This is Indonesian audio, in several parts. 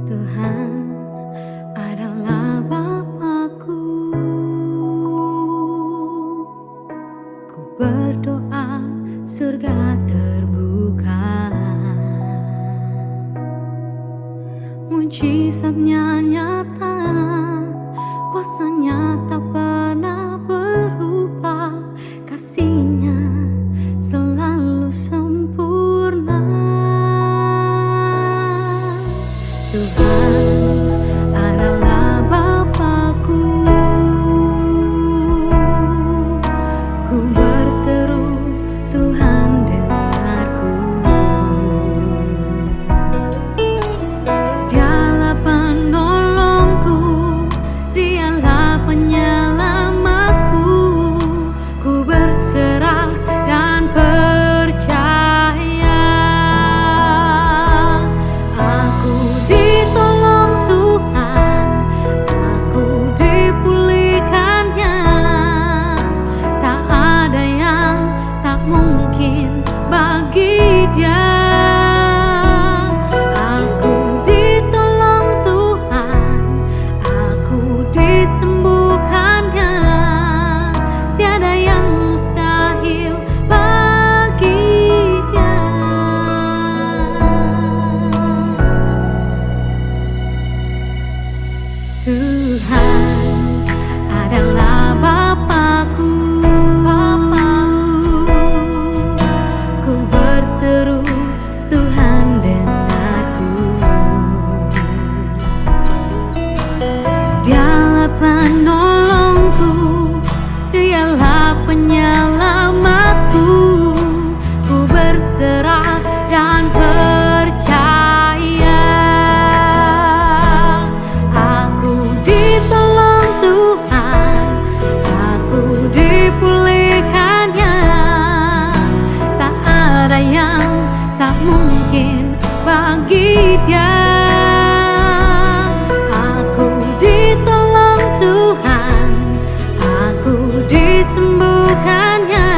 Tuhan adalah Bapakku. Ku berdoa surga terbuka, mujizatnya nyata, kuasanya tak pernah berubah, kasihnya selalu sempurna. Tuhan adalah Bapakku. Ku berseru, Tuhan dengarku. Dialah penolongku, Dialah penyelamatku. Ku berserah dan percaya. Aku ditolong Tuhan, aku dipulihkannya. Tak ada yang tak mungkin bagi Dia. Aku ditolong Tuhan, aku disembuhkannya. Tiada yang mustahil bagi Dia. Tuhan adalah Bapakku. Ku berseru, Tuhan dengarku. Dialah penolongku, Dialah penyelamatku. Ku berserah dan percaya. Aku ditolong Tuhan, aku dipulihkannya. Tak ada yang tak mungkin bagi Dia. Aku ditolong Tuhan, aku disembuhkannya.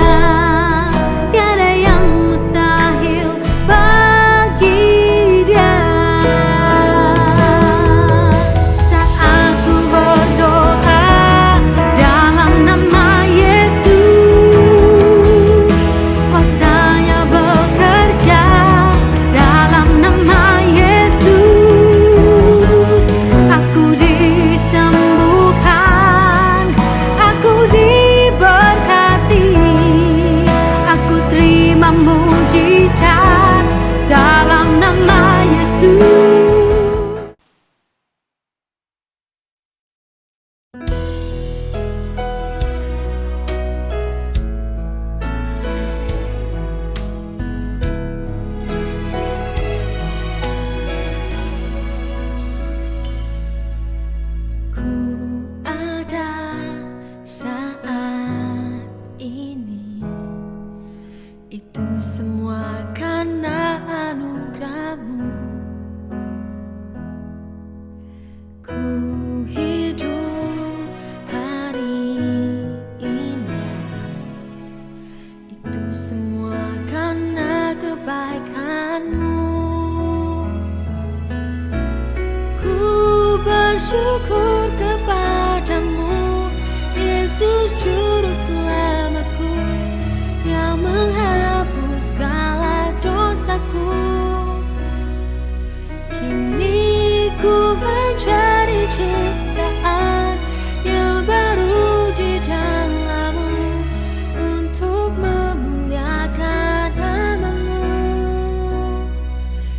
Tiada yang mustahil bagi Dia. Saat aku berdoa dalam nama Yesus, kuasanya bekerja dalam nama Yesus. Aku disembuhkan, aku diberkati, aku terima mujizat dalam nama Yesus. Ku ada saat ini, itu semua karena anugerah-Mu. Ku hidup hari ini, itu semua karena kebaikan-Mu. Ku bersyukur kepadamu, Yesus Juru Selamatku, yang menghapus segala dosaku. Kini ku menjadi ciptaan yang baru di dalam-Mu, untuk memuliakan nama-Mu.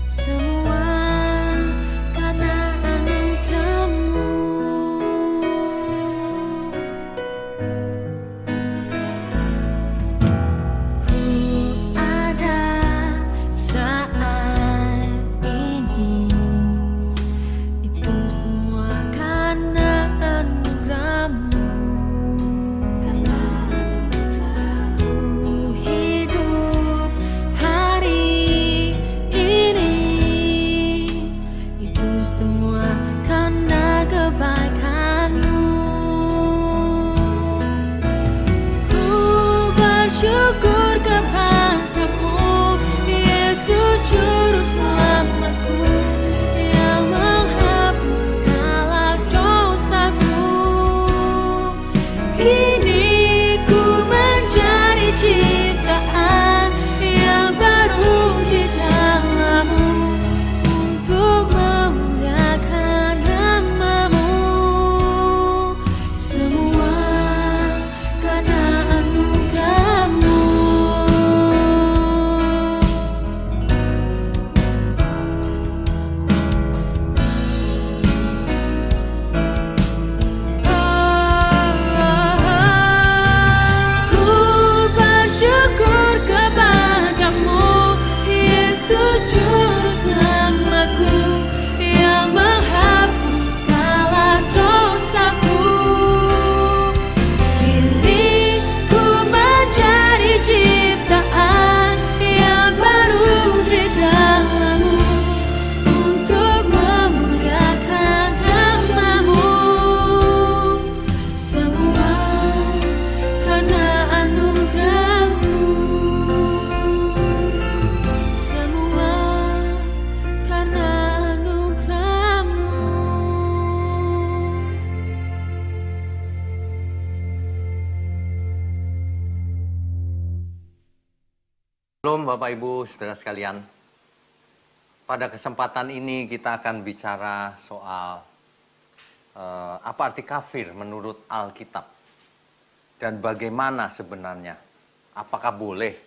Semua karena anugerah-Mu. Ku ada saat Shalom Bapak Ibu, saudara sekalian. Pada kesempatan ini kita akan bicara soal apa arti kafir menurut Alkitab. Dan bagaimana sebenarnya, apakah boleh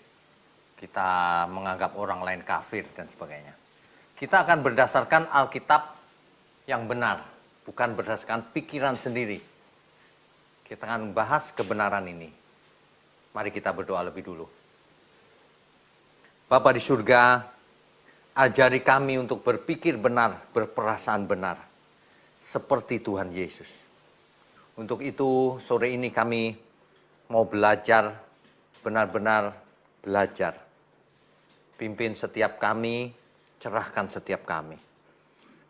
kita menganggap orang lain kafir dan sebagainya. Kita akan berdasarkan Alkitab yang benar, bukan berdasarkan pikiran sendiri. Kita akan bahas kebenaran ini. Mari kita berdoa lebih dulu. Bapa di surga, ajari kami untuk berpikir benar, berperasaan benar, seperti Tuhan Yesus. Untuk itu, sore ini kami mau belajar, benar-benar belajar. Pimpin setiap kami, cerahkan setiap kami.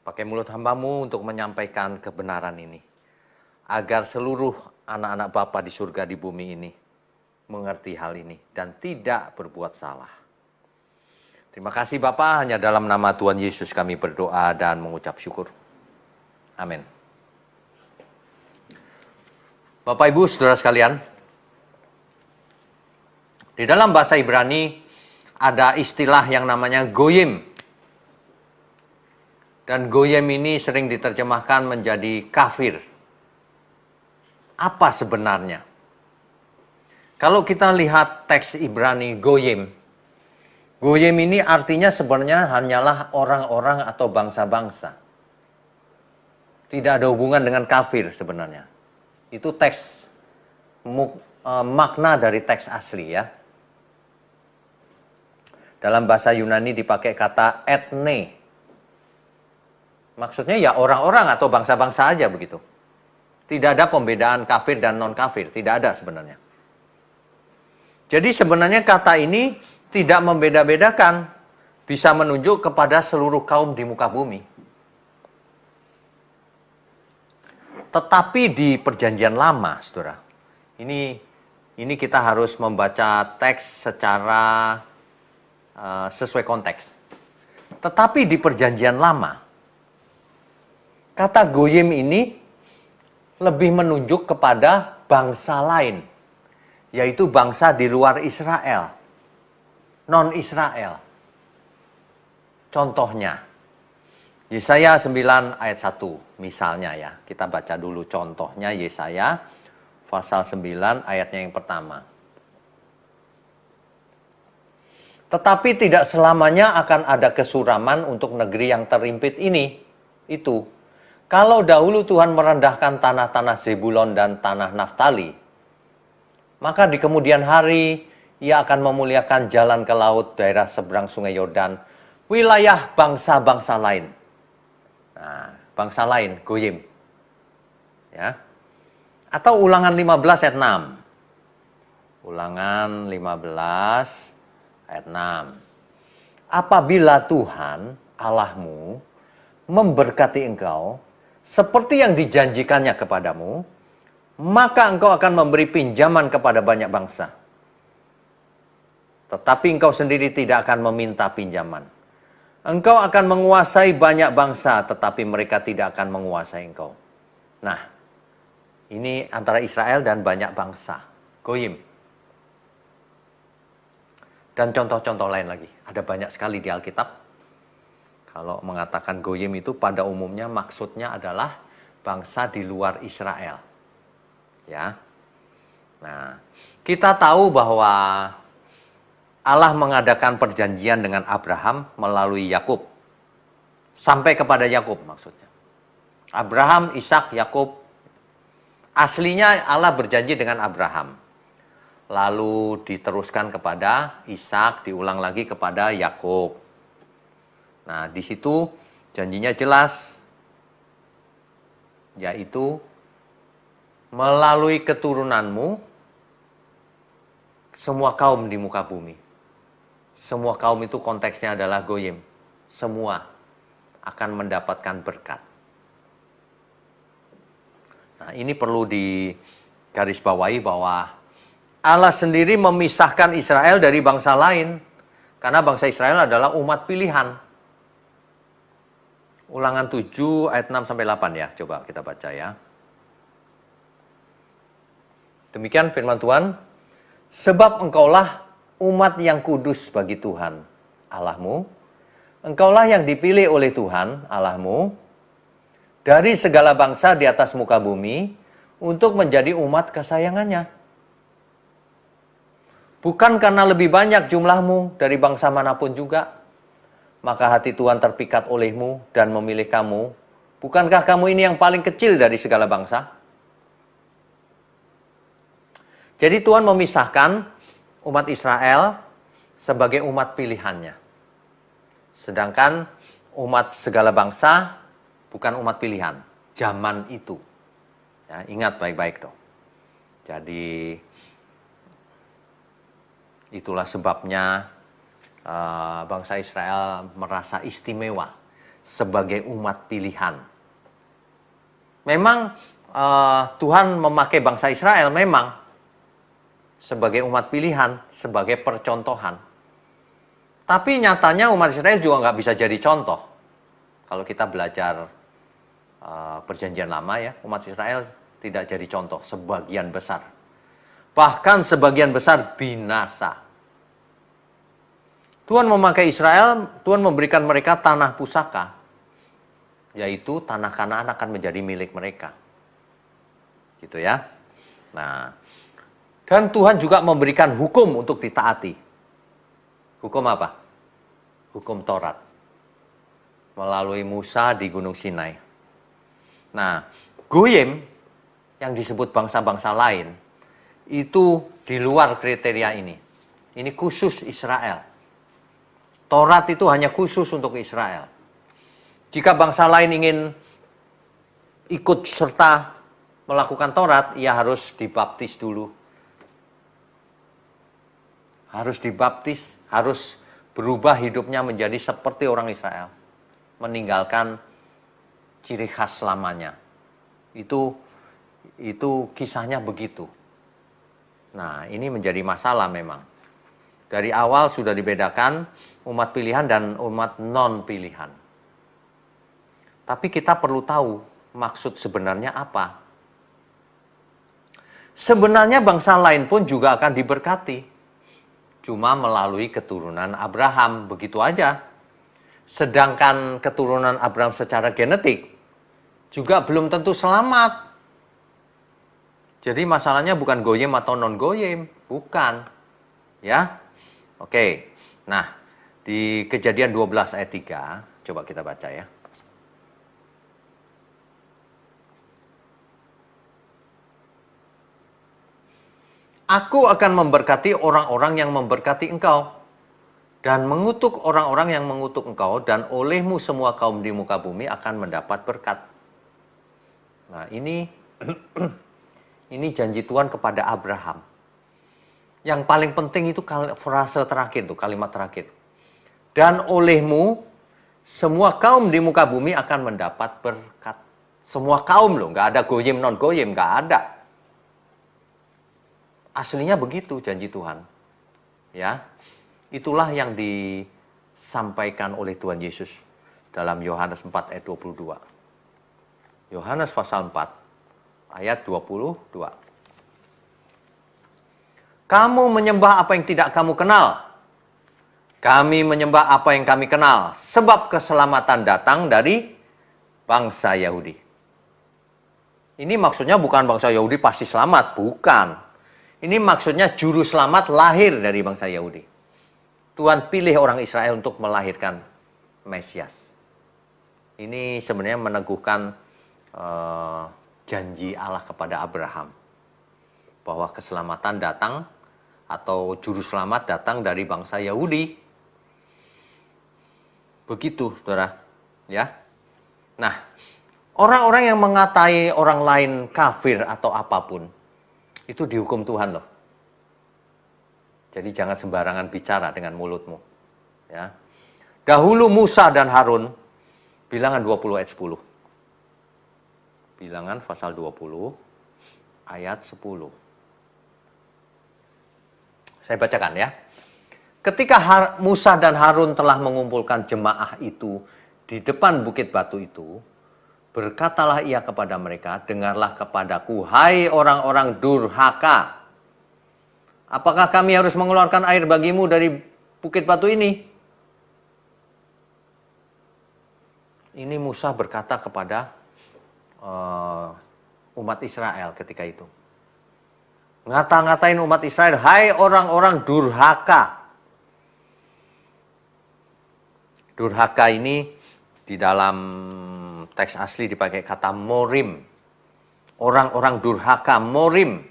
Pakai mulut hamba-Mu untuk menyampaikan kebenaran ini. Agar seluruh anak-anak Bapa di surga di bumi ini mengerti hal ini dan tidak berbuat salah. Terima kasih Bapa, hanya dalam nama Tuhan Yesus kami berdoa dan mengucap syukur. Amin. Bapak Ibu saudara sekalian, di dalam bahasa Ibrani ada istilah yang namanya goyim. Dan goyim ini sering diterjemahkan menjadi kafir. Apa sebenarnya? Kalau kita lihat teks Ibrani goyim, goyim ini artinya sebenarnya hanyalah orang-orang atau bangsa-bangsa. Tidak ada hubungan dengan kafir sebenarnya. Itu teks makna dari teks asli ya. Dalam bahasa Yunani dipakai kata etne. Maksudnya ya orang-orang atau bangsa-bangsa aja begitu. Tidak ada pembedaan kafir dan non-kafir, tidak ada sebenarnya. Jadi sebenarnya kata ini tidak membeda-bedakan, bisa menunjuk kepada seluruh kaum di muka bumi. Tetapi di Perjanjian Lama, saudara, ini kita harus membaca teks secara sesuai konteks. Tetapi di Perjanjian Lama, kata goyim ini lebih menunjuk kepada bangsa lain, yaitu bangsa di luar Israel, non-Israel. Contohnya, Yesaya 9 ayat 1 misalnya ya, kita baca dulu contohnya Yesaya pasal 9 ayatnya yang pertama. Tetapi tidak selamanya akan ada kesuraman untuk negeri yang terimpit ini, itu. Kalau dahulu Tuhan merendahkan tanah-tanah Zebulon dan tanah Naftali, maka di kemudian hari Ia akan memuliakan jalan ke laut, daerah seberang sungai Yordan, wilayah bangsa-bangsa lain. Nah, bangsa lain, goyim. Ya. Atau Ulangan 15 ayat 6. Ulangan 15 ayat 6. Apabila Tuhan Allahmu memberkati engkau seperti yang dijanjikannya kepadamu, maka engkau akan memberi pinjaman kepada banyak bangsa. Tetapi engkau sendiri tidak akan meminta pinjaman. Engkau akan menguasai banyak bangsa, tetapi mereka tidak akan menguasai engkau. Nah, ini antara Israel dan banyak bangsa, goyim. Dan contoh-contoh lain lagi, ada banyak sekali di Alkitab. Kalau mengatakan goyim itu pada umumnya maksudnya adalah bangsa di luar Israel. Ya. Nah, kita tahu bahwa Allah mengadakan perjanjian dengan Abraham melalui Yakub. Sampai kepada Yakub maksudnya. Abraham, Ishak, Yakub. Aslinya Allah berjanji dengan Abraham. Lalu diteruskan kepada Ishak, diulang lagi kepada Yakub. Nah, di situ janjinya jelas, yaitu melalui keturunanmu semua kaum di muka bumi. Semua kaum itu konteksnya adalah goyim. Semua akan mendapatkan berkat. Nah, ini perlu digarisbawahi bahwa Allah sendiri memisahkan Israel dari bangsa lain. Karena bangsa Israel adalah umat pilihan. Ulangan 7 ayat 6-8 ya. Coba kita baca ya. Demikian firman Tuhan. Sebab engkaulah umat yang kudus bagi Tuhan Allahmu. Engkaulah yang dipilih oleh Tuhan Allahmu dari segala bangsa di atas muka bumi untuk menjadi umat kesayangannya. Bukan karena lebih banyak jumlahmu dari bangsa manapun juga, maka hati Tuhan terpikat olehmu dan memilih kamu. Bukankah kamu ini yang paling kecil dari segala bangsa? Jadi Tuhan memisahkan umat Israel sebagai umat pilihannya. Sedangkan umat segala bangsa bukan umat pilihan. Zaman itu. Ya, ingat baik-baik tuh. Jadi itulah sebabnya bangsa Israel merasa istimewa sebagai umat pilihan. Memang Tuhan memakai bangsa Israel memang sebagai umat pilihan, sebagai percontohan. Tapi nyatanya umat Israel juga nggak bisa jadi contoh. Kalau kita belajar perjanjian lama ya, umat Israel tidak jadi contoh sebagian besar. Bahkan sebagian besar binasa. Tuhan memakai Israel, Tuhan memberikan mereka tanah pusaka. Yaitu tanah Kanaan akan menjadi milik mereka. Gitu ya. Nah, dan Tuhan juga memberikan hukum untuk ditaati. Hukum apa? Hukum Taurat. Melalui Musa di Gunung Sinai. Nah, Goyim yang disebut bangsa-bangsa lain, itu di luar kriteria ini. Ini khusus Israel. Taurat itu hanya khusus untuk Israel. Jika bangsa lain ingin ikut serta melakukan Taurat, ia harus dibaptis dulu. Harus dibaptis, harus berubah hidupnya menjadi seperti orang Israel. Meninggalkan ciri khas lamanya. Itu kisahnya begitu. Nah, ini menjadi masalah memang. Dari awal sudah dibedakan umat pilihan dan umat non-pilihan. Tapi kita perlu tahu maksud sebenarnya apa. Sebenarnya bangsa lain pun juga akan diberkati. Cuma melalui keturunan Abraham, begitu aja. Sedangkan keturunan Abraham secara genetik juga belum tentu selamat. Jadi masalahnya bukan goyim atau non-goyim, bukan. Ya. Oke. Nah, di Kejadian 12 ayat 3, coba kita baca ya. Aku akan memberkati orang-orang yang memberkati engkau, dan mengutuk orang-orang yang mengutuk engkau, dan olehmu semua kaum di muka bumi akan mendapat berkat. Nah, ini janji Tuhan kepada Abraham. Yang paling penting itu frase terakhir, tuh kalimat terakhir. Dan olehmu semua kaum di muka bumi akan mendapat berkat. Semua kaum loh, nggak ada goyim non-goyim, nggak ada. Aslinya begitu janji Tuhan. Ya. Itulah yang disampaikan oleh Tuhan Yesus dalam Yohanes 4 ayat 22. Yohanes pasal 4 ayat 22. Kamu menyembah apa yang tidak kamu kenal. Kami menyembah apa yang kami kenal. Sebab keselamatan datang dari bangsa Yahudi. Ini maksudnya bukan bangsa Yahudi pasti selamat. Bukan. Ini maksudnya juru selamat lahir dari bangsa Yahudi. Tuhan pilih orang Israel untuk melahirkan Mesias. Ini sebenarnya meneguhkan janji Allah kepada Abraham. Bahwa keselamatan datang atau juru selamat datang dari bangsa Yahudi. Begitu, saudara. Ya. Nah, orang-orang yang mengatai orang lain kafir atau apapun, itu dihukum Tuhan loh. Jadi jangan sembarangan bicara dengan mulutmu. Ya. Dahulu Musa dan Harun, Bilangan 20 ayat 10. Bilangan pasal 20 ayat 10. Saya bacakan ya. Ketika Musa dan Harun telah mengumpulkan jemaah itu di depan bukit batu itu, berkatalah ia kepada mereka, dengarlah kepadaku, hai orang-orang durhaka. Apakah kami harus mengeluarkan air bagimu dari bukit batu ini? Ini Musa berkata kepada umat Israel ketika itu. Ngata-ngatain umat Israel, hai orang-orang durhaka. Durhaka ini di dalam teks asli dipakai kata morim. Orang-orang durhaka, morim.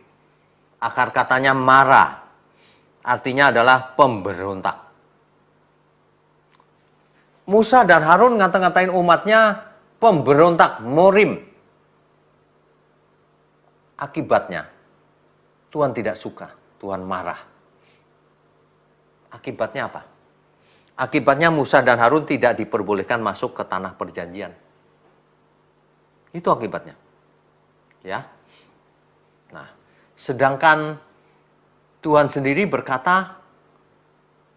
Akar katanya marah. Artinya adalah pemberontak. Musa dan Harun ngata-ngatain umatnya pemberontak, morim. Akibatnya, Tuhan tidak suka, Tuhan marah. Akibatnya apa? Akibatnya Musa dan Harun tidak diperbolehkan masuk ke tanah perjanjian. Itu akibatnya. Ya. Nah, sedangkan Tuhan sendiri berkata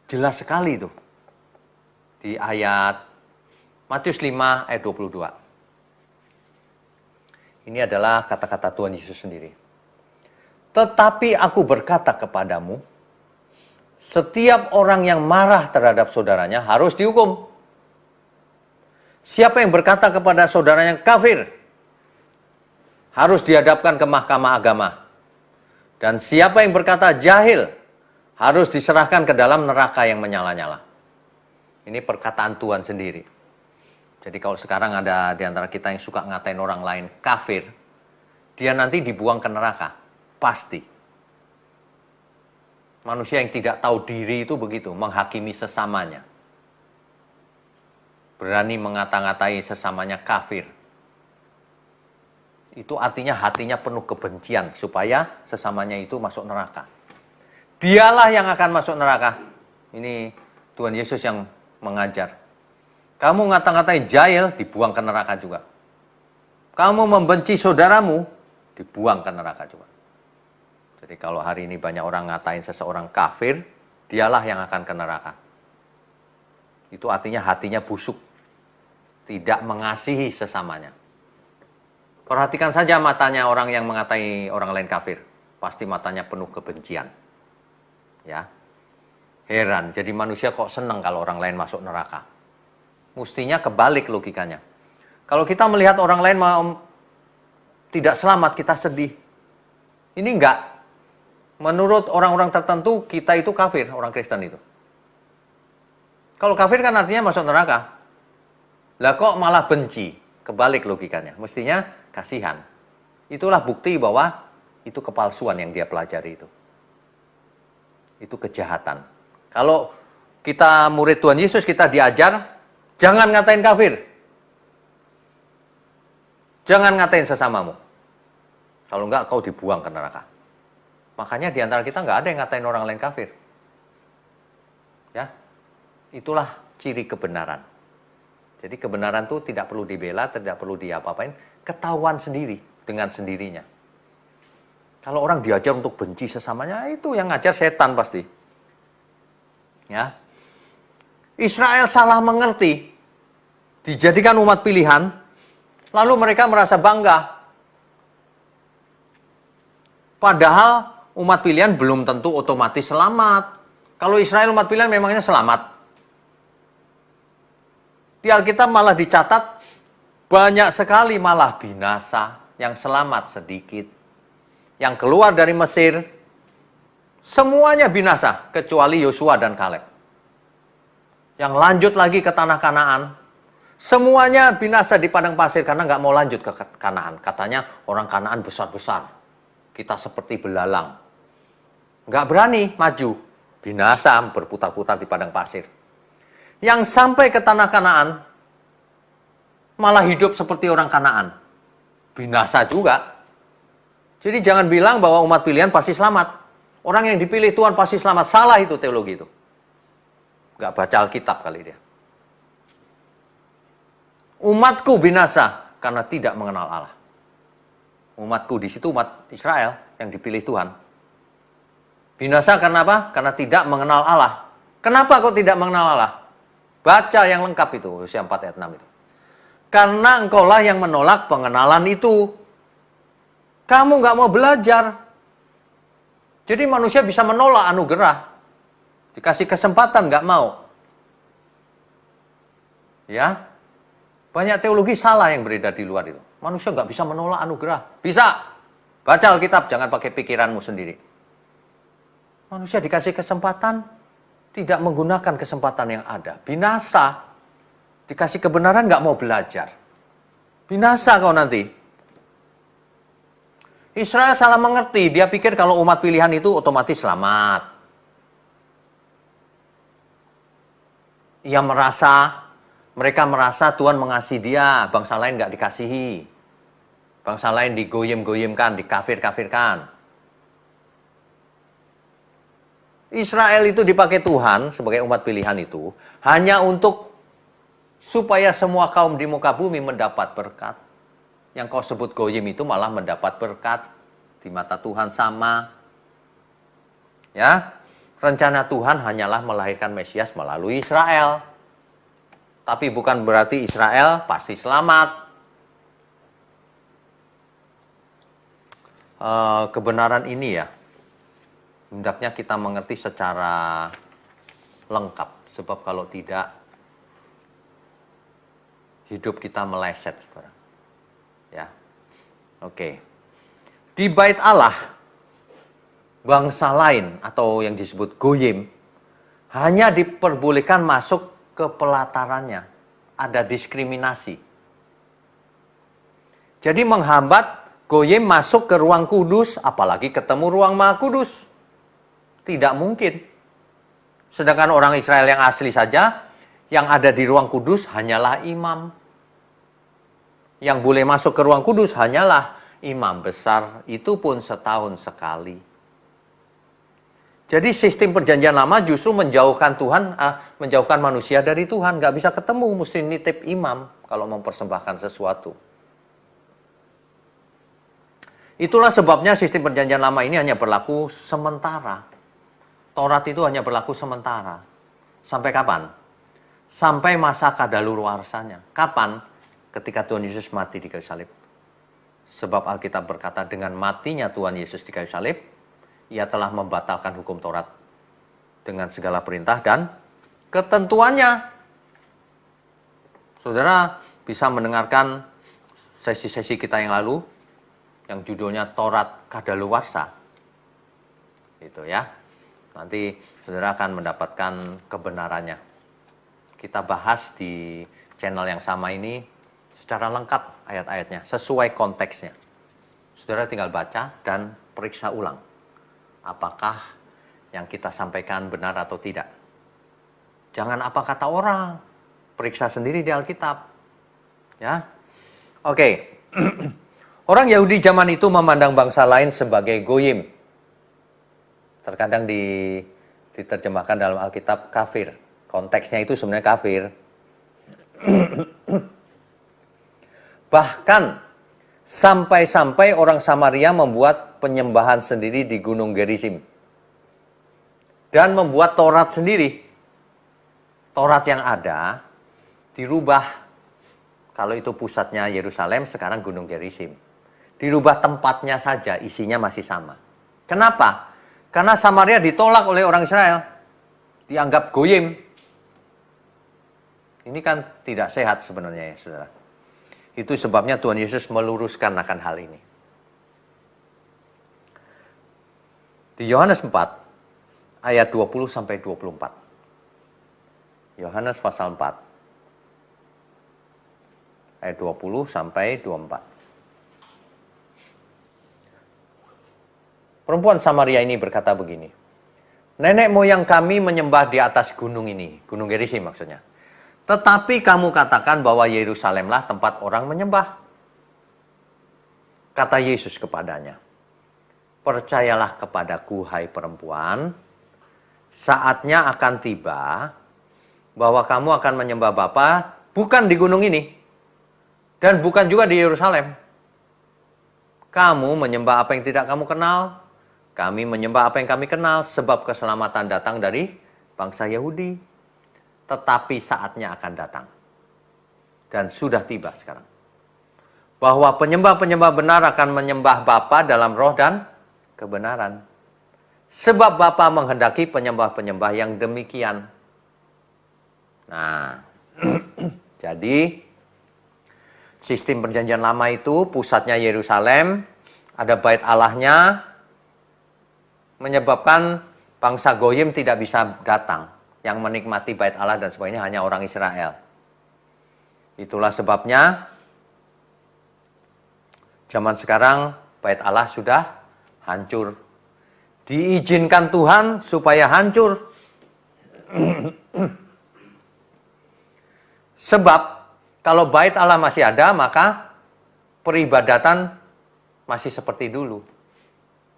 jelas sekali itu. Di ayat Matius 5 ayat 22. Ini adalah kata-kata Tuhan Yesus sendiri. Tetapi aku berkata kepadamu, setiap orang yang marah terhadap saudaranya harus dihukum. Siapa yang berkata kepada saudaranya kafir, harus dihadapkan ke mahkamah agama. Dan siapa yang berkata jahil, harus diserahkan ke dalam neraka yang menyala-nyala. Ini perkataan Tuhan sendiri. Jadi kalau sekarang ada di antara kita yang suka ngatain orang lain kafir, dia nanti dibuang ke neraka. Pasti. Manusia yang tidak tahu diri itu begitu, menghakimi sesamanya. Berani mengata-ngatai sesamanya kafir. Itu artinya hatinya penuh kebencian, supaya sesamanya itu masuk neraka. Dialah yang akan masuk neraka. Ini Tuhan Yesus yang mengajar. Kamu ngata-ngatain jahil, dibuang ke neraka juga. Kamu membenci saudaramu, dibuang ke neraka juga. Jadi kalau hari ini banyak orang ngatain seseorang kafir, dialah yang akan ke neraka. Itu artinya hatinya busuk. Tidak mengasihi sesamanya. Perhatikan saja matanya orang yang mengatai orang lain kafir. Pasti matanya penuh kebencian. Ya. Heran, jadi manusia kok senang kalau orang lain masuk neraka. Mestinya kebalik logikanya. Kalau kita melihat orang lain tidak selamat, kita sedih. Ini enggak. Menurut orang-orang tertentu, kita itu kafir, orang Kristen itu. Kalau kafir kan artinya masuk neraka. Lah kok malah benci? Kebalik logikanya. Mestinya kasihan. Itulah bukti bahwa itu kepalsuan yang dia pelajari itu. Itu kejahatan. Kalau kita murid Tuhan Yesus, kita diajar, jangan ngatain kafir. Jangan ngatain sesamamu. Kalau enggak, kau dibuang ke neraka. Makanya di antara kita enggak ada yang ngatain orang lain kafir. Ya, itulah ciri kebenaran. Jadi kebenaran itu tidak perlu dibela, tidak perlu diapa-apain. Ketahuan sendiri, dengan sendirinya. Kalau orang diajar untuk benci sesamanya, itu yang ngajar setan pasti. Ya. Israel salah mengerti, dijadikan umat pilihan, lalu mereka merasa bangga. Padahal umat pilihan belum tentu otomatis selamat. Kalau Israel umat pilihan memangnya selamat. Di Alkitab malah dicatat banyak sekali malah binasa, yang selamat sedikit. Yang keluar dari Mesir, semuanya binasa, kecuali Yosua dan Kaleb. Yang lanjut lagi ke tanah Kanaan, semuanya binasa di padang pasir karena nggak mau lanjut ke Kanaan. Katanya orang Kanaan besar-besar, kita seperti belalang. Nggak berani maju, binasa berputar-putar di padang pasir. Yang sampai ke tanah Kanaan, malah hidup seperti orang Kanaan. Binasa juga. Jadi jangan bilang bahwa umat pilihan pasti selamat. Orang yang dipilih Tuhan pasti selamat. Salah itu teologi itu. Gak baca Alkitab kali dia. Umatku binasa karena tidak mengenal Allah. Umatku di situ umat Israel yang dipilih Tuhan. Binasa karena apa? Karena tidak mengenal Allah. Kenapa kok tidak mengenal Allah? Baca yang lengkap itu, Hosea 4 ayat 6 itu. Karena engkaulah yang menolak pengenalan itu. Kamu gak mau belajar. Jadi manusia bisa menolak anugerah. Dikasih kesempatan nggak mau. Ya, banyak teologi salah yang beredar di luar itu. Manusia nggak bisa menolak anugerah. Bisa. Baca Alkitab, jangan pakai pikiranmu sendiri. Manusia dikasih kesempatan, tidak menggunakan kesempatan yang ada. Binasa. Dikasih kebenaran nggak mau belajar. Binasa kau nanti. Israel salah mengerti. Dia pikir kalau umat pilihan itu otomatis selamat. Mereka merasa Tuhan mengasihi dia. Bangsa lain nggak dikasihi. Bangsa lain digoyim-goyimkan, dikafir-kafirkan. Israel itu dipakai Tuhan sebagai umat pilihan itu hanya untuk supaya semua kaum di muka bumi mendapat berkat. Yang kau sebut goyim itu malah mendapat berkat di mata Tuhan sama. Ya, rencana Tuhan hanyalah melahirkan Mesias melalui Israel. Tapi bukan berarti Israel pasti selamat. Kebenaran ini ya, hendaknya kita mengerti secara lengkap. Sebab kalau tidak, hidup kita meleset, saudara. Ya, oke. Di bait Allah, bangsa lain atau yang disebut goyim hanya diperbolehkan masuk ke pelatarannya. Ada diskriminasi. Jadi menghambat goyim masuk ke ruang kudus, apalagi ketemu ruang maha kudus. Tidak mungkin. Sedangkan orang Israel yang asli saja, yang ada di ruang kudus hanyalah imam. Yang boleh masuk ke ruang kudus hanyalah imam besar, itu pun setahun sekali. Jadi sistem perjanjian lama justru menjauhkan menjauhkan manusia dari Tuhan. Nggak bisa ketemu, mesti nitip imam kalau mempersembahkan sesuatu. Itulah sebabnya sistem perjanjian lama ini hanya berlaku sementara. Taurat itu hanya berlaku sementara. Sampai kapan? Sampai masa kadaluarsanya. Kapan? Ketika Tuhan Yesus mati di kayu salib. Sebab Alkitab berkata dengan matinya Tuhan Yesus di kayu salib, Ia telah membatalkan hukum Taurat dengan segala perintah dan ketentuannya. Saudara bisa mendengarkan sesi-sesi kita yang lalu, yang judulnya Taurat Kadaluarsa. Itu ya. Nanti saudara akan mendapatkan kebenarannya. Kita bahas di channel yang sama ini secara lengkap ayat-ayatnya, sesuai konteksnya. Saudara tinggal baca dan periksa ulang. Apakah yang kita sampaikan benar atau tidak. Jangan apa kata orang. Periksa sendiri di Alkitab. Ya. Oke. Orang Yahudi zaman itu memandang bangsa lain sebagai goyim. Terkadang diterjemahkan dalam Alkitab kafir. Konteksnya itu sebenarnya kafir. Bahkan sampai-sampai orang Samaria membuat penyembahan sendiri di Gunung Gerizim. Dan membuat Taurat sendiri. Taurat yang ada dirubah. Kalau itu pusatnya Yerusalem, sekarang Gunung Gerizim. Dirubah tempatnya saja, isinya masih sama. Kenapa? Karena Samaria ditolak oleh orang Israel. Dianggap goyim. Ini kan tidak sehat sebenarnya ya, saudara. Itu sebabnya Tuhan Yesus meluruskan akan hal ini. Di Yohanes 4, ayat 20 sampai 24. Yohanes pasal 4, ayat 20 sampai 24. Perempuan Samaria ini berkata begini, nenek moyang kami menyembah di atas gunung ini, Gunung Gerizim maksudnya. Tetapi kamu katakan bahwa Yerusalemlah tempat orang menyembah. Kata Yesus kepadanya, percayalah kepadaku hai perempuan, saatnya akan tiba bahwa kamu akan menyembah Bapa bukan di gunung ini dan bukan juga di Yerusalem. Kamu menyembah apa yang tidak kamu kenal, kami menyembah apa yang kami kenal, sebab keselamatan datang dari bangsa Yahudi. Tetapi saatnya akan datang. Dan sudah tiba sekarang. Bahwa penyembah-penyembah benar akan menyembah Bapa dalam roh dan kebenaran. Sebab Bapa menghendaki penyembah-penyembah yang demikian. Nah, jadi sistem perjanjian lama itu pusatnya Yerusalem, ada bait Allahnya, menyebabkan bangsa Goyim tidak bisa datang. Yang menikmati bait Allah dan sebagainya hanya orang Israel. Itulah sebabnya zaman sekarang bait Allah sudah hancur. Diizinkan Tuhan supaya hancur. Sebab kalau bait Allah masih ada, maka peribadatan masih seperti dulu.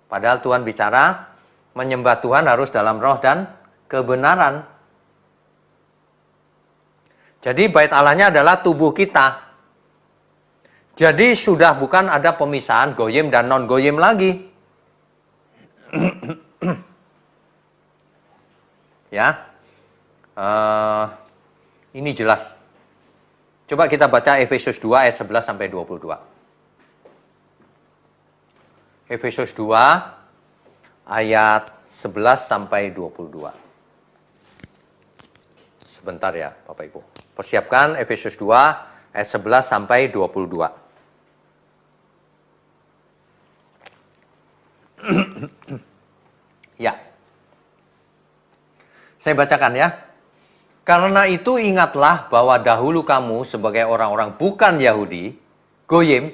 Padahal Tuhan bicara, menyembah Tuhan harus dalam roh dan kebenaran. Jadi bait Allahnya adalah tubuh kita. Jadi sudah bukan ada pemisahan Goyim dan non-Goyim lagi. Ya, ini jelas. Coba kita baca Efesus 2 ayat 11 sampai 22. Efesus 2 ayat 11 sampai 22. Sebentar ya Bapak Ibu. Persiapkan Efesus 2 ayat 11 sampai 22. Ya. Saya bacakan ya. Karena itu ingatlah bahwa dahulu kamu sebagai orang-orang bukan Yahudi, Goyim,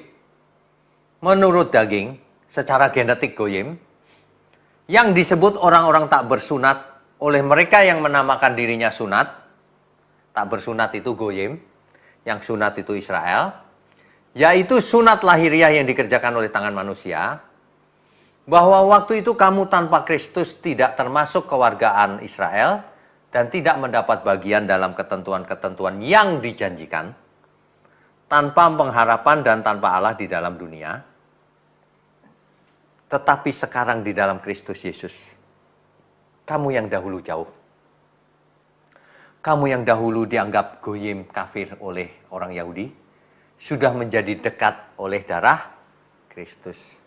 menurut daging, secara genetik Goyim, yang disebut orang-orang tak bersunat oleh mereka yang menamakan dirinya sunat. Tak bersunat itu Goyim, yang sunat itu Israel, yaitu sunat lahiriah yang dikerjakan oleh tangan manusia, bahwa waktu itu kamu tanpa Kristus tidak termasuk kewargaan Israel dan tidak mendapat bagian dalam ketentuan-ketentuan yang dijanjikan, tanpa pengharapan dan tanpa Allah di dalam dunia. Tetapi sekarang di dalam Kristus Yesus, kamu yang dahulu jauh, kamu yang dahulu dianggap Goyim kafir oleh orang Yahudi, sudah menjadi dekat oleh darah Kristus.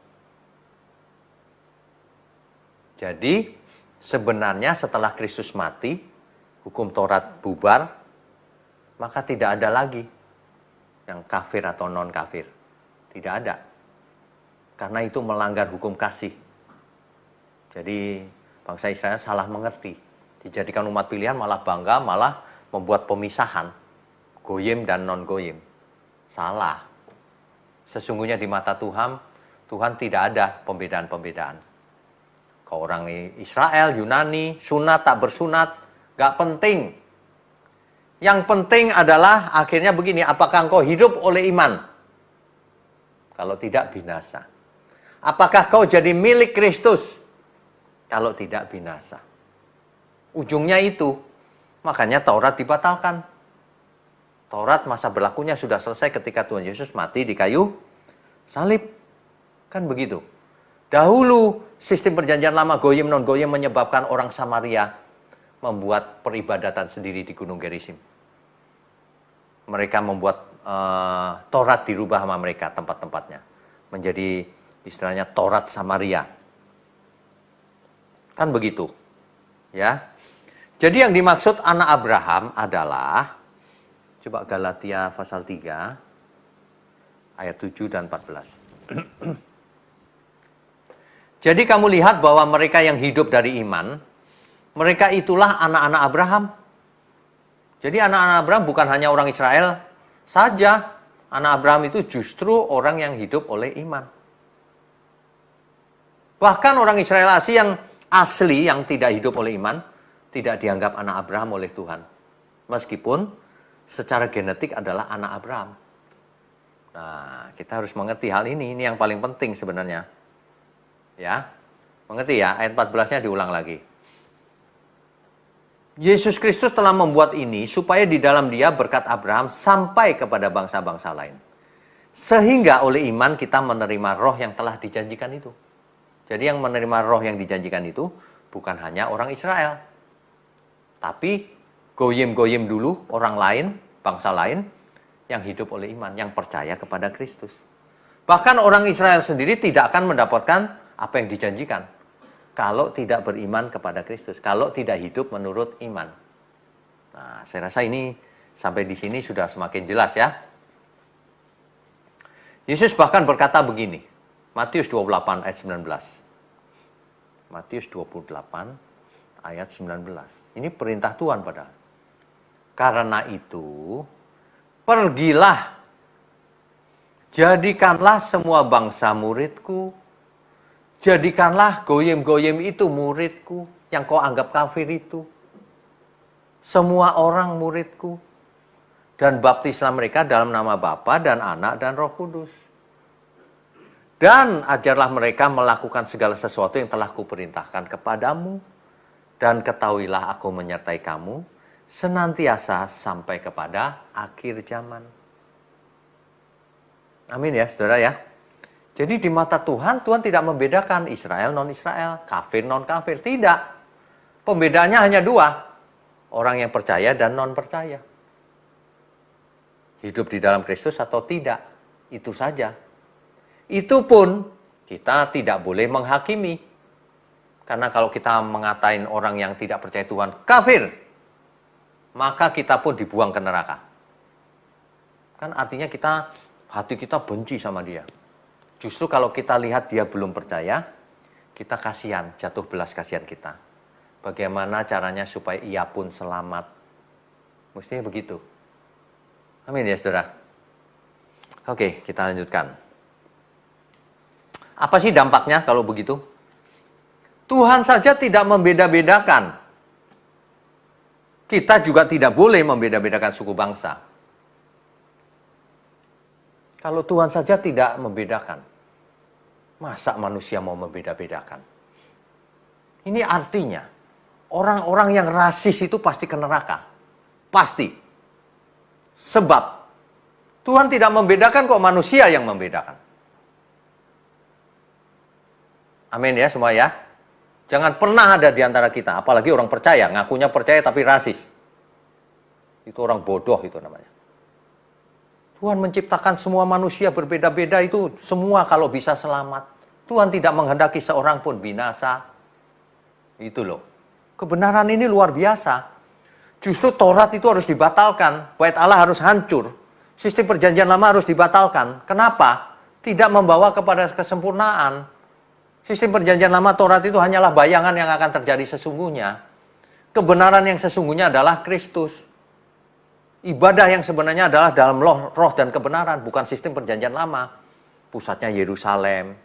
Jadi sebenarnya setelah Kristus mati, hukum Taurat bubar, maka tidak ada lagi yang kafir atau non-kafir. Tidak ada. Karena itu melanggar hukum kasih. Jadi bangsa Israel salah mengerti. Dijadikan umat pilihan malah bangga, malah membuat pemisahan Goyim dan non-Goyim. Salah. Sesungguhnya di mata Tuhan, Tuhan tidak ada pembedaan-pembedaan. Kau orang Israel, Yunani, sunat, tak bersunat, gak penting. Yang penting adalah akhirnya begini, apakah engkau hidup oleh iman? Kalau tidak, binasa. Apakah kau jadi milik Kristus? Kalau tidak, binasa. Ujungnya itu, makanya Taurat dibatalkan. Taurat masa berlakunya sudah selesai ketika Tuhan Yesus mati di kayu salib. Kan begitu. Dahulu sistem perjanjian lama Goyim non-Goyim menyebabkan orang Samaria membuat peribadatan sendiri di Gunung Gerizim. Mereka membuat Taurat dirubah sama mereka tempat-tempatnya. Menjadi istilahnya Taurat Samaria. Kan begitu. Ya. Jadi yang dimaksud anak Abraham adalah, coba Galatia pasal 3, ayat 7 dan 14. Jadi kamu lihat bahwa mereka yang hidup dari iman, mereka itulah anak-anak Abraham. Jadi anak-anak Abraham bukan hanya orang Israel saja. Anak Abraham itu justru orang yang hidup oleh iman. Bahkan orang Israel asli yang tidak hidup oleh iman, tidak dianggap anak Abraham oleh Tuhan. Meskipun secara genetik adalah anak Abraham. Nah, kita harus mengerti hal ini yang paling penting sebenarnya. Ya, mengerti ya, ayat 14-nya diulang lagi. Yesus Kristus telah membuat ini supaya di dalam Dia berkat Abraham sampai kepada bangsa-bangsa lain. Sehingga oleh iman kita menerima roh yang telah dijanjikan itu. Jadi yang menerima roh yang dijanjikan itu bukan hanya orang Israel, tapi Goyim-Goyim dulu, orang lain, bangsa lain yang hidup oleh iman, yang percaya kepada Kristus. Bahkan orang Israel sendiri tidak akan mendapatkan apa yang dijanjikan. kalau tidak beriman kepada Kristus, kalau tidak hidup menurut iman. Nah, saya rasa ini sampai di sini sudah semakin jelas ya. Yesus bahkan berkata begini, Matius 28 ayat 19. Matius 28 ayat 19. Ini perintah Tuhan padahal. Karena itu, pergilah, jadikanlah semua bangsa muridku, jadikanlah goyim-goyim itu muridku, yang kau anggap kafir itu. Semua orang muridku. Dan baptislah mereka dalam nama Bapa dan Anak dan Roh Kudus. Dan ajarlah mereka melakukan segala sesuatu yang telah kuperintahkan kepadamu. Dan ketahuilah aku menyertai kamu senantiasa sampai kepada akhir zaman. Amin ya saudara ya. Jadi di mata Tuhan, Tuhan tidak membedakan Israel, non-Israel, kafir, non-kafir. Tidak. Pembedaannya hanya dua. Orang yang percaya dan non-percaya. Hidup di dalam Kristus atau tidak. Itu saja. Itu pun kita tidak boleh menghakimi. Karena kalau kita mengatain orang yang tidak percaya Tuhan kafir, maka kita pun dibuang ke neraka. Kan artinya hati kita benci sama dia. Justru kalau kita lihat dia belum percaya, kita kasihan, jatuh belas kasihan kita. Bagaimana caranya supaya ia pun selamat? Mestinya begitu. Amin ya saudara. Oke, kita lanjutkan. Apa sih dampaknya kalau begitu? Tuhan saja tidak membeda-bedakan. Kita juga tidak boleh membeda-bedakan suku bangsa. Kalau Tuhan saja tidak membedakan, masa manusia mau membeda-bedakan? Ini artinya, orang-orang yang rasis itu pasti ke neraka. Pasti. Sebab, Tuhan tidak membedakan kok manusia yang membedakan. Amin ya semua ya. Jangan pernah ada di antara kita, apalagi orang percaya, ngakunya percaya tapi rasis. Itu orang bodoh itu namanya. Tuhan menciptakan semua manusia berbeda-beda itu semua kalau bisa selamat. Tuhan tidak menghendaki seorang pun binasa. Itu loh. Kebenaran ini luar biasa. Justru Taurat itu harus dibatalkan. Bait Allah harus hancur. Sistem perjanjian lama harus dibatalkan. Kenapa? Tidak membawa kepada kesempurnaan. Sistem perjanjian lama Taurat itu hanyalah bayangan yang akan terjadi sesungguhnya. Kebenaran yang sesungguhnya adalah Kristus. Ibadah yang sebenarnya adalah dalam roh dan kebenaran, bukan sistem perjanjian lama. Pusatnya Yerusalem,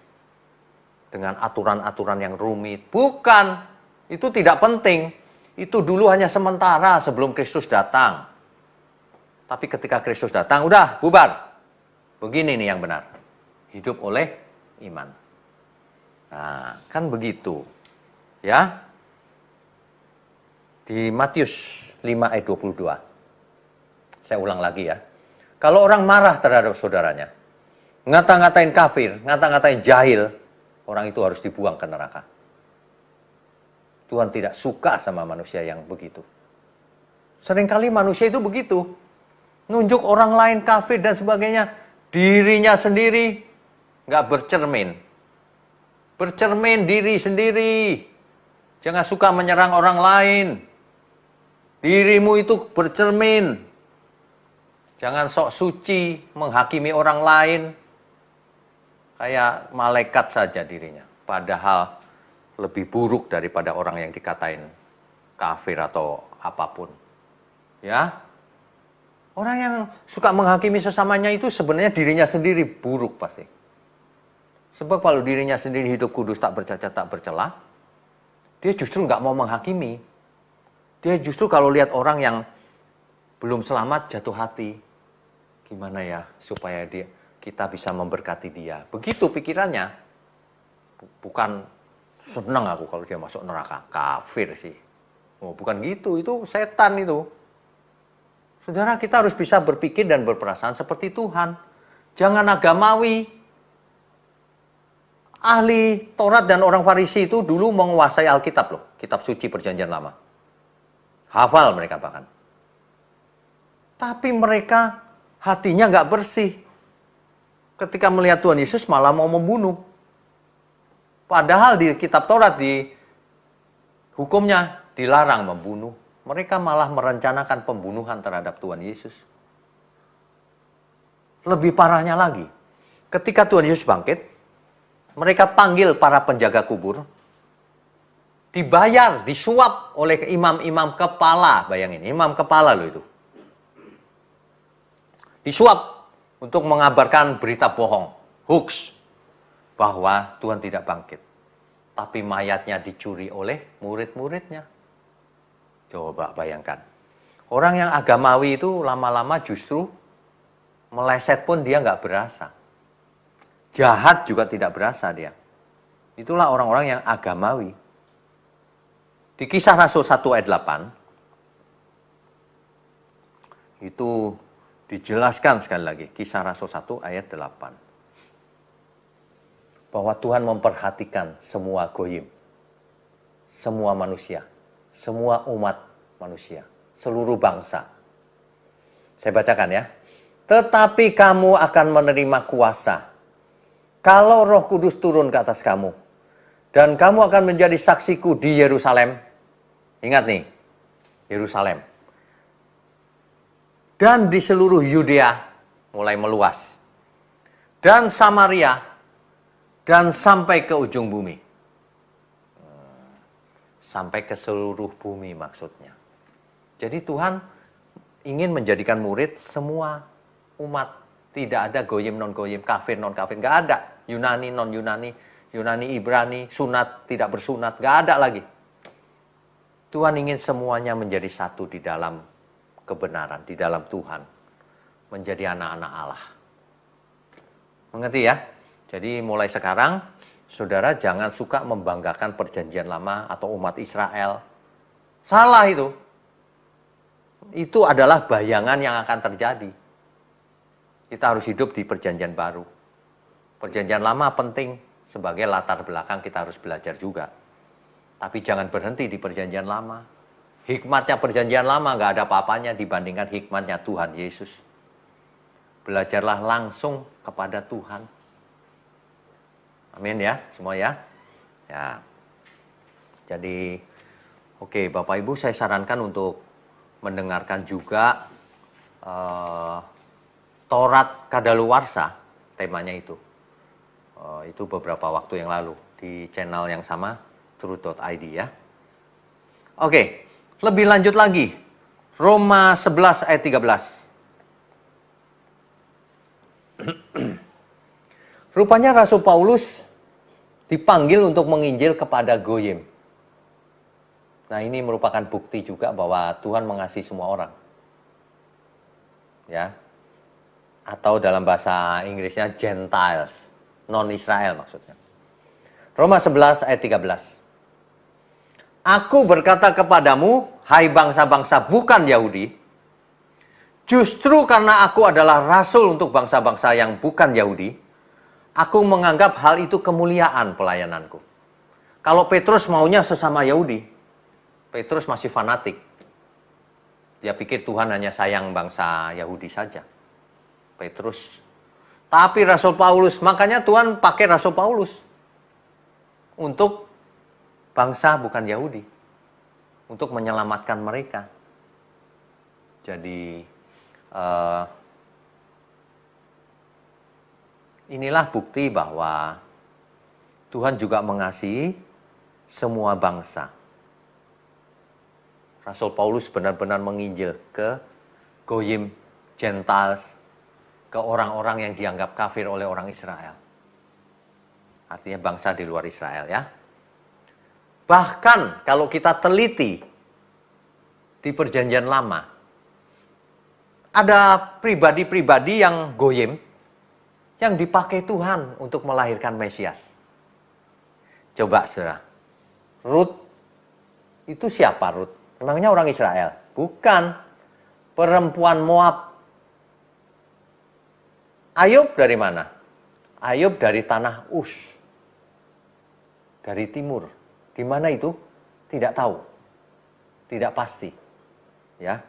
dengan aturan-aturan yang rumit. Bukan, itu tidak penting. Itu dulu hanya sementara sebelum Kristus datang. Tapi ketika Kristus datang, udah bubar. Begini nih yang benar. Hidup oleh iman. Nah, kan begitu. Ya. Di Matius 5 ayat 22. Saya ulang lagi ya. Kalau orang marah terhadap saudaranya, ngata-ngatain kafir, ngata-ngatain jahil, orang itu harus dibuang ke neraka. Tuhan tidak suka sama manusia yang begitu. Seringkali manusia itu begitu. Nunjuk orang lain kafir dan sebagainya. Dirinya sendiri nggak bercermin. Bercermin diri sendiri. Jangan suka menyerang orang lain. Dirimu itu bercermin. Jangan sok suci menghakimi orang lain. Kayak malaikat saja dirinya. Padahal lebih buruk daripada orang yang dikatain kafir atau apapun. Ya. Orang yang suka menghakimi sesamanya itu sebenarnya dirinya sendiri buruk pasti. Sebab kalau dirinya sendiri hidup kudus, tak bercacat, tak bercelah, dia justru nggak mau menghakimi. Dia justru kalau lihat orang yang belum selamat jatuh hati. Gimana ya supaya kita bisa memberkati dia. Begitu pikirannya. Bukan senang aku kalau dia masuk neraka. Kafir sih. Oh, bukan gitu. Itu setan itu. Saudara, kita harus bisa berpikir dan berperasaan seperti Tuhan. Jangan agamawi. Ahli Taurat dan orang Farisi itu dulu menguasai Alkitab loh. Kitab suci perjanjian lama. Hafal mereka bahkan. Tapi mereka hatinya nggak bersih. Ketika melihat Tuhan Yesus malah mau membunuh. Padahal di kitab Taurat, di Hukumnya dilarang membunuh. Mereka malah merencanakan pembunuhan terhadap Tuhan Yesus. Lebih parahnya lagi, ketika Tuhan Yesus bangkit, mereka panggil para penjaga kubur, dibayar, disuap oleh imam-imam kepala. Bayangin, imam kepala loh itu. Disuap untuk mengabarkan berita bohong, hoax, bahwa Tuhan tidak bangkit. Tapi mayatnya dicuri oleh murid-muridnya. Coba bayangkan. Orang yang agamawi itu lama-lama justru meleset pun dia nggak berasa. Jahat juga tidak berasa dia. Itulah orang-orang yang agamawi. Di Kisah Rasul 1 ayat 8, itu dijelaskan sekali lagi. Kisah Rasul 1 ayat 8. Bahwa Tuhan memperhatikan semua goyim, semua manusia, semua umat manusia, seluruh bangsa. Saya bacakan ya. Tetapi kamu akan menerima kuasa kalau Roh Kudus turun ke atas kamu. Dan kamu akan menjadi saksiku di Yerusalem. Ingat nih, Yerusalem. Dan di seluruh Yudea, mulai meluas. Dan Samaria, dan sampai ke ujung bumi. Sampai ke seluruh bumi maksudnya. Jadi Tuhan ingin menjadikan murid semua umat. Tidak ada goyim, non-goyim, kafir, non-kafir. Nggak ada. Yunani, non-Yunani, Yunani, Ibrani, sunat, tidak bersunat. Nggak ada lagi. Tuhan ingin semuanya menjadi satu di dalam kebenaran, di dalam Tuhan. Menjadi anak-anak Allah. Mengerti ya? Jadi mulai sekarang, saudara jangan suka membanggakan perjanjian lama atau umat Israel. Salah itu. Itu adalah bayangan yang akan terjadi. Kita harus hidup di perjanjian baru. Perjanjian lama penting, sebagai latar belakang kita harus belajar juga. Tapi jangan berhenti di perjanjian lama. Hikmatnya perjanjian lama nggak ada apa-apanya dibandingkan hikmatnya Tuhan Yesus. Belajarlah langsung kepada Tuhan. Amin ya, semua ya. Ya. Jadi, oke, Bapak Ibu saya sarankan untuk mendengarkan juga Taurat Kadaluwarsa, temanya itu. Itu beberapa waktu yang lalu di channel yang sama, truth.id ya. Oke, lebih lanjut lagi. Roma 11 ayat 13. Rupanya Rasul Paulus dipanggil untuk menginjil kepada goyim. Nah, ini merupakan bukti juga bahwa Tuhan mengasihi semua orang. Ya. Atau dalam bahasa Inggrisnya Gentiles, non-Israel maksudnya. Roma 11 ayat 13. Aku berkata kepadamu, hai bangsa-bangsa bukan Yahudi, justru karena aku adalah rasul untuk bangsa-bangsa yang bukan Yahudi, aku menganggap hal itu kemuliaan pelayananku. Kalau Petrus maunya sesama Yahudi, Petrus masih fanatik. Dia pikir Tuhan hanya sayang bangsa Yahudi saja. Petrus. Tapi Rasul Paulus, makanya Tuhan pakai Rasul Paulus untuk bangsa bukan Yahudi. Untuk menyelamatkan mereka. Jadi, inilah bukti bahwa Tuhan juga mengasihi semua bangsa. Rasul Paulus benar-benar menginjil ke goyim, Gentiles, ke orang-orang yang dianggap kafir oleh orang Israel. Artinya bangsa di luar Israel ya. Bahkan kalau kita teliti di perjanjian lama, ada pribadi-pribadi yang goyim, yang dipakai Tuhan untuk melahirkan Mesias. Coba saudara, Rut, itu siapa Rut? Memangnya orang Israel? Bukan, perempuan Moab. Ayub dari mana? Ayub dari tanah Us. Dari timur. Di mana itu? Tidak tahu. Tidak pasti. Ya,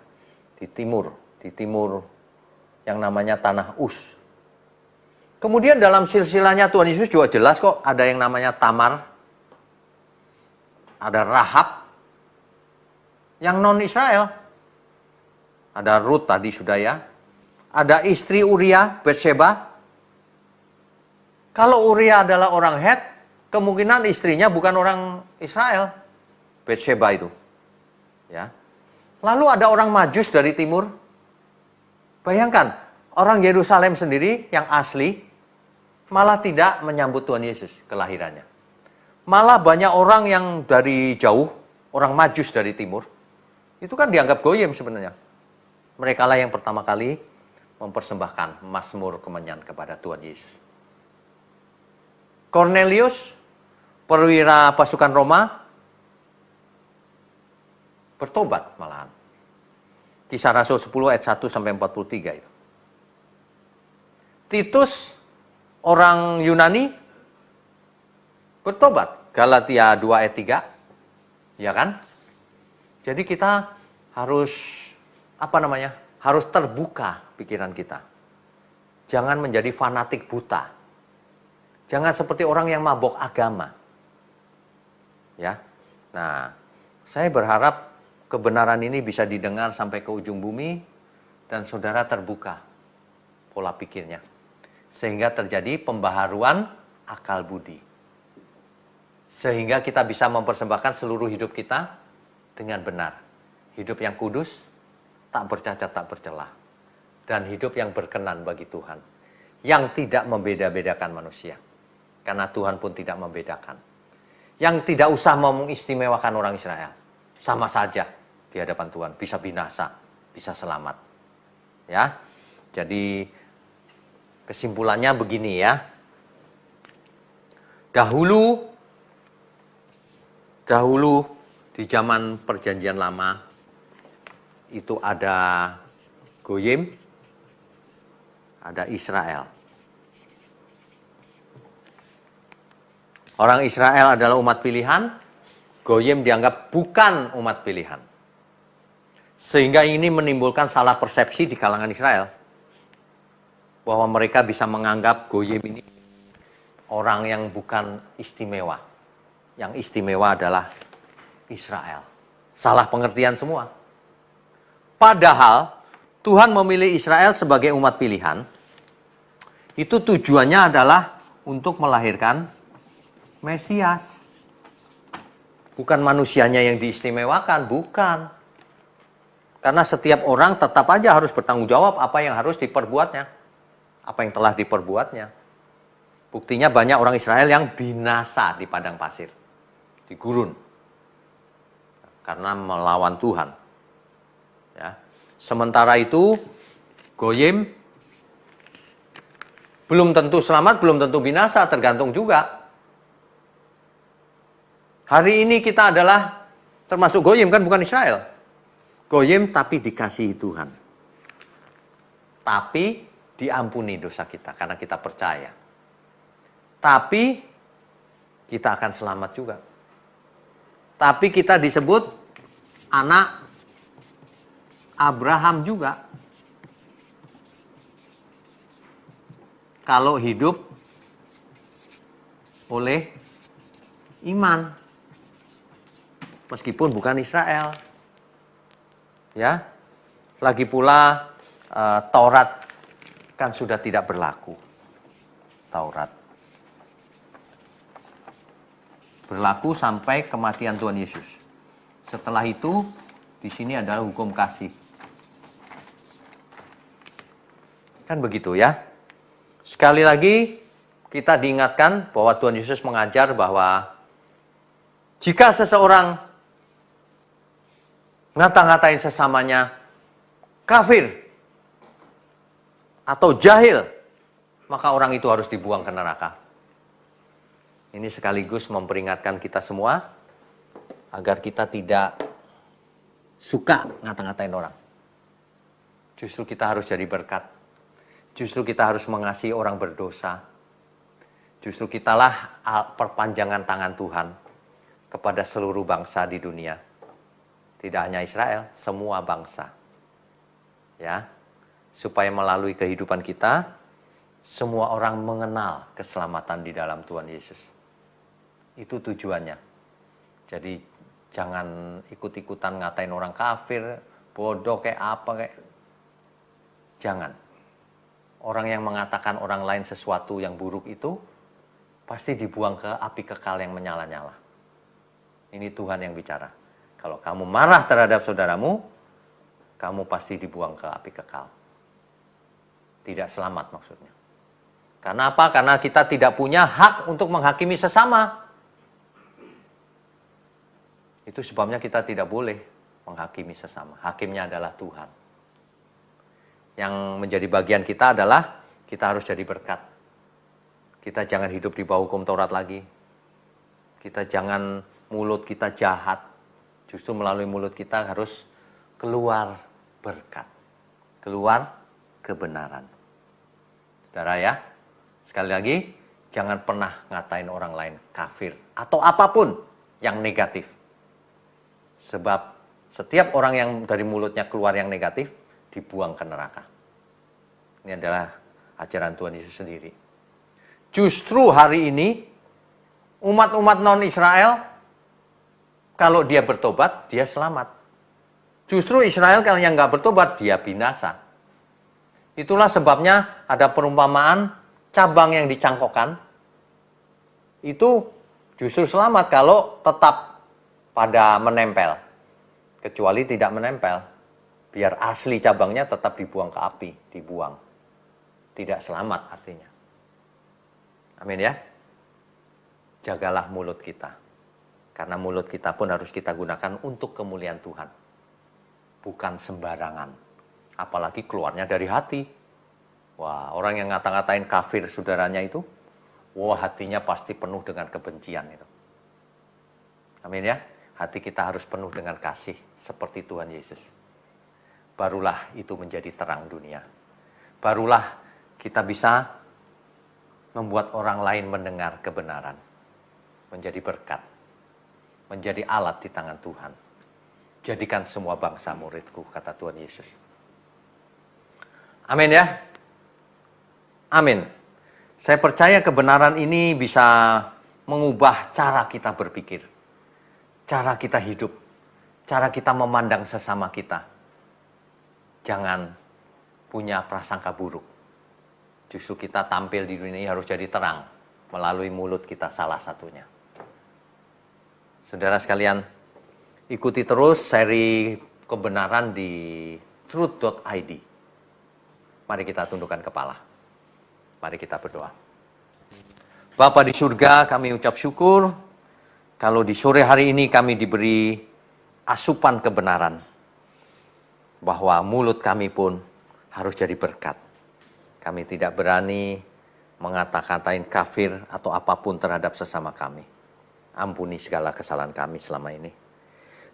di timur yang namanya tanah Us. Kemudian dalam silsilahnya Tuhan Yesus juga jelas kok ada yang namanya Tamar. Ada Rahab, yang non-Israel. Ada Ruth tadi sudah ya. Ada istri Uria, Batseba. Kalau Uria adalah orang Het, kemungkinan istrinya bukan orang Israel. Batseba itu. Ya. Lalu ada orang Majus dari timur. Bayangkan, orang Yerusalem sendiri yang asli malah tidak menyambut Tuhan Yesus kelahirannya. Malah banyak orang yang dari jauh, orang Majus dari timur, itu kan dianggap goyim sebenarnya. Mereka lah yang pertama kali mempersembahkan mazmur kemenyan kepada Tuhan Yesus. Cornelius, perwira pasukan Roma, bertobat malahan. Kisah Rasul 10 ayat 1 sampai 43 itu. Titus, orang Yunani, bertobat. Galatia 2 ayat 3. Ya kan? Jadi kita harus harus terbuka pikiran kita. Jangan menjadi fanatik buta. Jangan seperti orang yang mabok agama. Ya. Nah, saya berharap kebenaran ini bisa didengar sampai ke ujung bumi dan saudara terbuka pola pikirnya. Sehingga terjadi pembaharuan akal budi. Sehingga kita bisa mempersembahkan seluruh hidup kita dengan benar. Hidup yang kudus, tak bercacat, tak bercelah. Dan hidup yang berkenan bagi Tuhan. Yang tidak membeda-bedakan manusia. Karena Tuhan pun tidak membedakan. Yang tidak usah mengistimewakan orang Israel. Sama saja di hadapan Tuhan. Bisa binasa, bisa selamat. Ya. Jadi kesimpulannya begini ya. Dahulu di zaman Perjanjian Lama itu ada Goyim, ada Israel. Orang Israel adalah umat pilihan, Goyim dianggap bukan umat pilihan. Sehingga ini menimbulkan salah persepsi di kalangan Israel. Bahwa mereka bisa menganggap Goyim ini orang yang bukan istimewa. Yang istimewa adalah Israel. Salah pengertian semua. Padahal Tuhan memilih Israel sebagai umat pilihan. Itu tujuannya adalah untuk melahirkan Mesias. Bukan manusianya yang diistimewakan, bukan. Karena setiap orang tetap aja harus bertanggung jawab apa yang harus diperbuatnya. Apa yang telah diperbuatnya. Buktinya banyak orang Israel yang binasa di padang pasir. Di gurun. Karena melawan Tuhan. Ya. Sementara itu, Goyim belum tentu selamat, belum tentu binasa, tergantung juga. Hari ini kita adalah termasuk Goyim, kan bukan Israel. Goyim tapi dikasihi Tuhan. Tapi diampuni dosa kita karena kita percaya. Tapi kita akan selamat juga. Tapi kita disebut anak Abraham juga. Kalau hidup oleh iman. Meskipun bukan Israel. Ya. Lagi pula Taurat kan sudah tidak berlaku. Taurat berlaku sampai kematian Tuhan Yesus. Setelah itu, di sini adalah hukum kasih. Kan begitu ya. Sekali lagi, kita diingatkan bahwa Tuhan Yesus mengajar bahwa jika seseorang ngata-ngatain sesamanya kafir atau jahil, maka orang itu harus dibuang ke neraka. Ini sekaligus memperingatkan kita semua agar kita tidak suka ngata-ngatain orang. Justru kita harus jadi berkat. Justru kita harus mengasihi orang berdosa. Justru kitalah perpanjangan tangan Tuhan kepada seluruh bangsa di dunia. Tidak hanya Israel, semua bangsa. Ya. Supaya melalui kehidupan kita, semua orang mengenal keselamatan di dalam Tuhan Yesus. Itu tujuannya. Jadi Jangan ikut-ikutan ngatain orang kafir, bodoh kayak apa kayak. Jangan. Orang yang mengatakan orang lain sesuatu yang buruk itu pasti dibuang ke api kekal yang menyala-nyala. Ini Tuhan yang bicara. Kalau kamu marah terhadap saudaramu, kamu pasti dibuang ke api kekal. Tidak selamat maksudnya. Karena apa? Karena kita tidak punya hak untuk menghakimi sesama. Itu sebabnya kita tidak boleh menghakimi sesama. Hakimnya adalah Tuhan. Yang menjadi bagian kita adalah kita harus jadi berkat. Kita jangan hidup di bawah hukum Taurat lagi. Kita jangan mulut kita jahat. Justru melalui mulut kita harus keluar berkat. Keluar kebenaran. Saudara ya, sekali lagi, jangan pernah ngatain orang lain kafir atau apapun yang negatif. Sebab setiap orang yang dari mulutnya keluar yang negatif, dibuang ke neraka. Ini adalah ajaran Tuhan Yesus sendiri. Justru hari ini, umat-umat non-Israel, kalau dia bertobat, dia selamat. Justru Israel kalau yang nggak bertobat, dia binasa. Itulah sebabnya ada perumpamaan cabang yang dicangkokkan, itu justru selamat kalau tetap pada menempel. Kecuali tidak menempel, biar asli cabangnya tetap dibuang ke api, dibuang. Tidak selamat artinya. Amin ya. Jagalah mulut kita. Karena mulut kita pun harus kita gunakan untuk kemuliaan Tuhan. Bukan sembarangan. Apalagi keluarnya dari hati. Wah, orang yang ngata-ngatain kafir saudaranya itu, wah hatinya pasti penuh dengan kebencian itu. Amin ya. Hati kita harus penuh dengan kasih seperti Tuhan Yesus. Barulah itu menjadi terang dunia. Barulah kita bisa membuat orang lain mendengar kebenaran. Menjadi berkat. Menjadi alat di tangan Tuhan. Jadikan semua bangsa muridku, kata Tuhan Yesus. Amin ya. Amin. Saya percaya kebenaran ini bisa mengubah cara kita berpikir. Cara kita hidup. Cara kita memandang sesama kita. Jangan punya prasangka buruk. Justru kita tampil di dunia ini harus jadi terang. Melalui mulut kita salah satunya. Saudara sekalian, ikuti terus seri kebenaran di truth.id. Mari kita tundukkan kepala. Mari kita berdoa. Bapa di surga, kami ucap syukur kalau di sore hari ini kami diberi asupan kebenaran. Bahwa mulut kami pun harus jadi berkat. Kami tidak berani mengata-katain kafir atau apapun terhadap sesama kami. Ampuni segala kesalahan kami selama ini.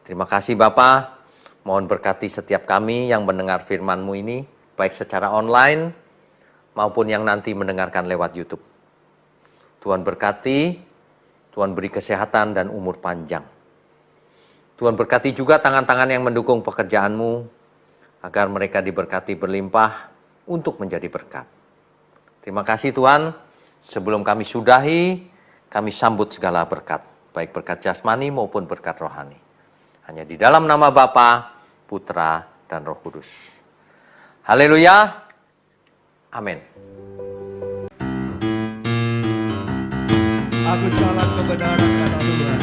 Terima kasih Bapa. Mohon berkati setiap kami yang mendengar firman-Mu ini, baik secara online maupun yang nanti mendengarkan lewat YouTube. Tuhan berkati, Tuhan beri kesehatan dan umur panjang. Tuhan berkati juga tangan-tangan yang mendukung pekerjaan-Mu, agar mereka diberkati berlimpah untuk menjadi berkat. Terima kasih Tuhan, sebelum kami sudahi, kami sambut segala berkat, baik berkat jasmani maupun berkat rohani. Hanya di dalam nama Bapa, Putra, dan Roh Kudus. Haleluya. Amin. Aku jalan kebenaran kata Tuhan.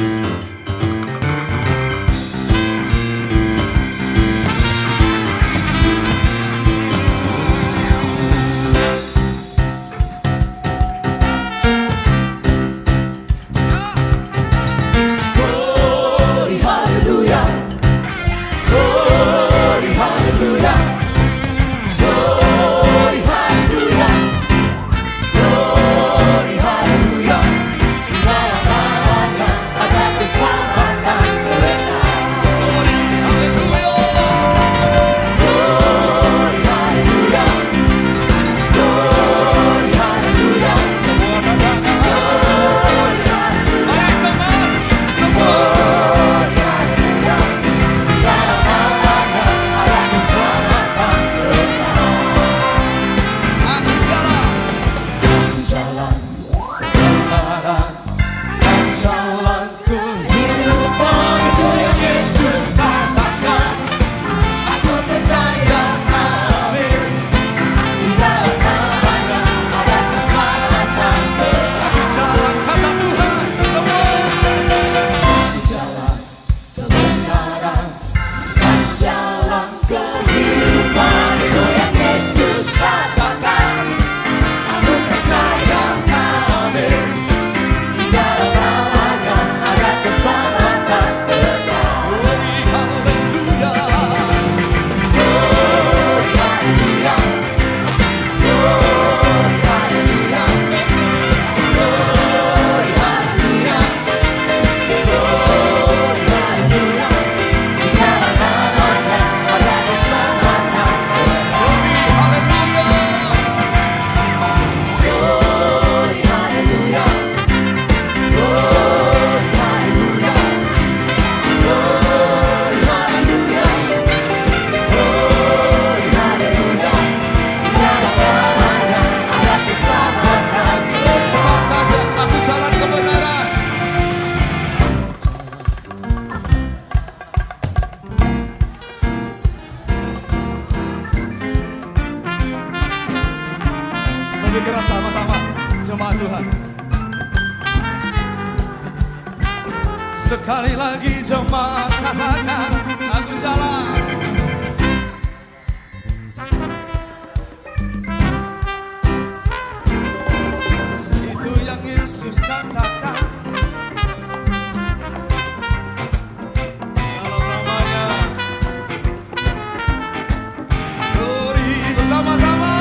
Sekali lagi jemaat katakan, aku jalan. Itu yang Yesus katakan. Dalam namanya. Glory bersama-sama.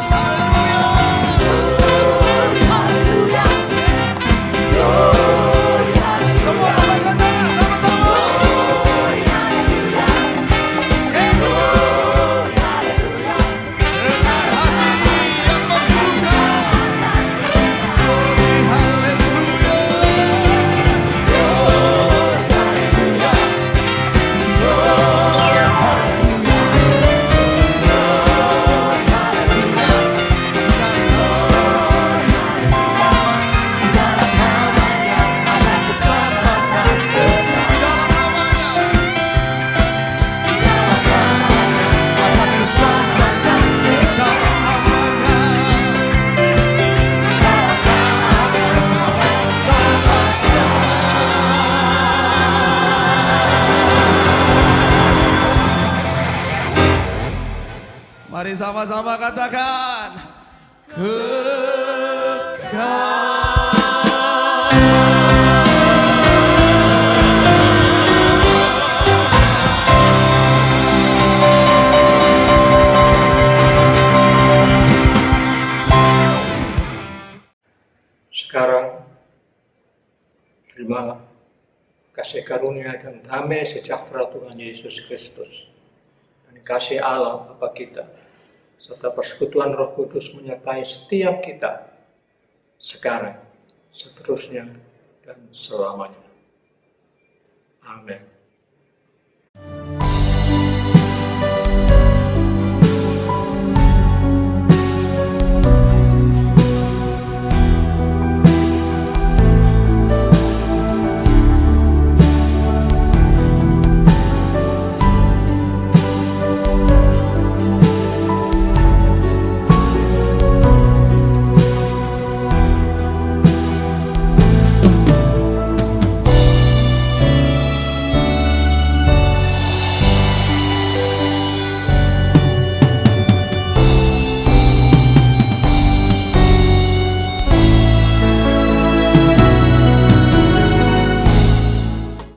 Haleluya. Semua lambaikan tangan sama-sama. Yes. Dengan hati yang bersuka. Glory, haleluya. Dalam namanya. Dalam namanya. Mari sama-sama katakan kekal. Sekarang, terimalah kasih karunia dan damai sejahtera Tuhan Yesus Kristus, dan kasih Allah Bapa kita, serta persekutuan Roh Kudus menyertai setiap kita, sekarang, seterusnya, dan selamanya. Amin.